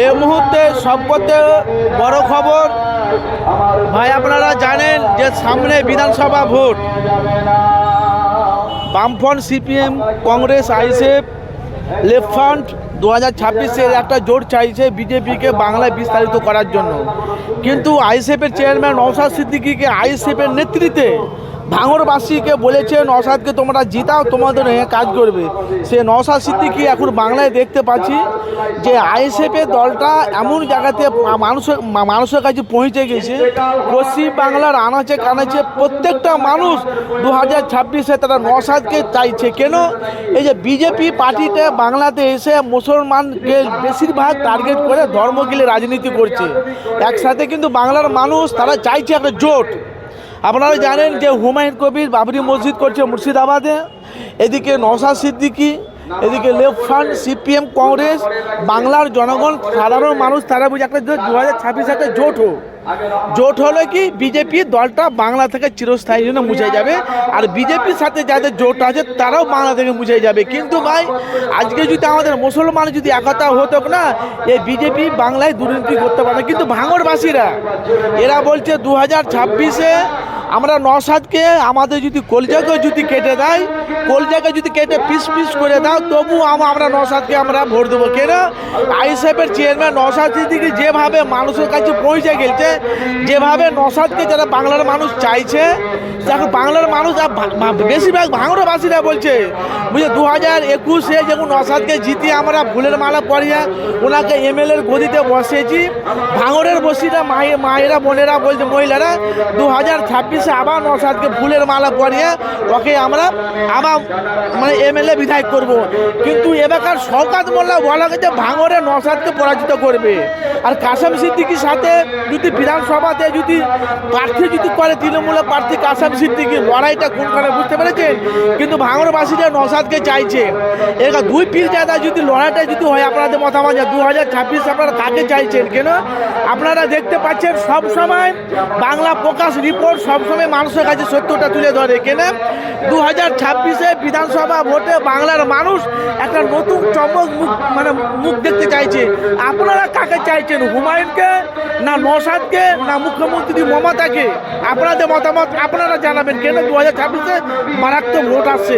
এই মুহূর্তে সবথেকে বড় খবর ভাই, আপনারা জানেন যে সামনে বিধানসভা ভোট। বামফ্রন্ট, CPM, Congress, ISF, left front 2026-এর একটা জোট চাইছে বিজেপিকে বাংলায় বিস্তারিত করার জন্য। কিন্তু আইএসএফের চেয়ারম্যান নওশাদ সিদ্দিকীকে আইএসএফের নেতৃত্বে ভাঙড়বাসীকে বলেছে নওশাদকে তোমরা জিতাও, তোমাদের হয়ে কাজ করবে। সে নওশাদ সিদ্দিকী এখন বাংলায় দেখতে পাচ্ছি যে আইএসএফের দলটা এমন জায়গাতে মানুষের কাছে পৌঁছে গেছে। পশ্চিম বাংলার আনাচে কানাচে প্রত্যেকটা মানুষ 2026-এ তারা নওশাদকে চাইছে। কেন? এই যে বিজেপি পার্টিতে বাংলাতে এসে মুসলমানকে বেশিরভাগ টার্গেট করে ধর্ম গিলে রাজনীতি করছে। একসাথে কিন্তু বাংলার মানুষ তারা চাইছে একটা জোট। আপনারা জানেন যে হুমায়ুন কবির বাবরি মসজিদ করছে মুর্শিদাবাদে, এদিকে নওশাদ সিদ্দিকী, এদিকে লেফট ফ্রন্ট, সিপিএম, কংগ্রেস, বাংলার জনগণ, সাধারণ মানুষ তারা বুঝে একটা 2026 একটা জোট হলো কি বিজেপি দলটা বাংলা থেকে চিরস্থায়ী জন্য মুছে যাবে। আর বিজেপির সাথে যাদের জোট আছে তারাও বাংলা থেকে মুছে যাবে। কিন্তু ভাই, আজকে যদি আমাদের মুসলমান যদি একতা হতো না, এই বিজেপি বাংলায় দুর্নীতি করতে পারে। কিন্তু ভাঙড়বাসীরা এরা বলছে 2026-এ আমরা নওশাদকে আমাদের যদি কলজাকে যদি কেটে দেয়, কলজাকে যদি কেটে পিস পিস করে দাও, তবু আমরা নওশাদকে আমরা ভোট দেবো। কেন? আইএসএফের চেয়ারম্যান নওশাদ সিদ্দিকী যেভাবে মানুষের কাছে পৌঁছে গেছে, যেভাবে নওশাদকে যারা বাংলার মানুষ চাইছে, এখন বাংলার মানুষ বেশিরভাগ ভাঙড়বাসীরা বলছে বুঝে 2021-এ যখন নওশাদকে জিতিয়ে আমরা ফুলের মালা পরিয়ে ওনাকে এমএলএর গদিতে বসেছি, ভাঙড়ের বসিরা মায়েরা বোনেরা বলছে, মহিলারা 2026-এ আবার নওশাদকে ফুলের মালা পরিয়ে ওকে আমরা আবার মানে এমএলএ বিধায়ক করব। কিন্তু এবারকার শওকত মোল্লা বলা গেছে ভাঙড়ে নওশাদকে পরাজিত করবে। আর কাসেম সিদ্দিকীর সাথে যদি বিধানসভাতে যদি প্রার্থী যদি করে তৃণমূলের প্রার্থী কাসেম সিদ্দিকী, লড়াইটা কোনখানে বুঝতে পেরেছেন? কিন্তু ভাঙড়বাসীরা নওশাদকে চাইছে। এর দুই পীরজাদা যদি লড়াইটা যদি হয়, আপনাদের মতামত 2026 আপনারা কাকে চাইছেন? কেন? আপনারা দেখতে পাচ্ছেন সবসময় বাংলা প্রকাশ রিপোর্ট সবসময় মানুষের কাছে সত্যটা তুলে ধরে। কেন? 2026-এ বিধানসভা ভোটে বাংলার মানুষ একটা নতুন চমক মুখ দেখতে চাইছে। আপনারা কাকে চাইছেন? হুমায়ুনকে, না নওশাদকে, না মুখ্যমন্ত্রী মমতাকে? আপনাদের মতামত আপনারা জানাবেন। কেন? 2026-এ মারাত্মক ভোট আসছে।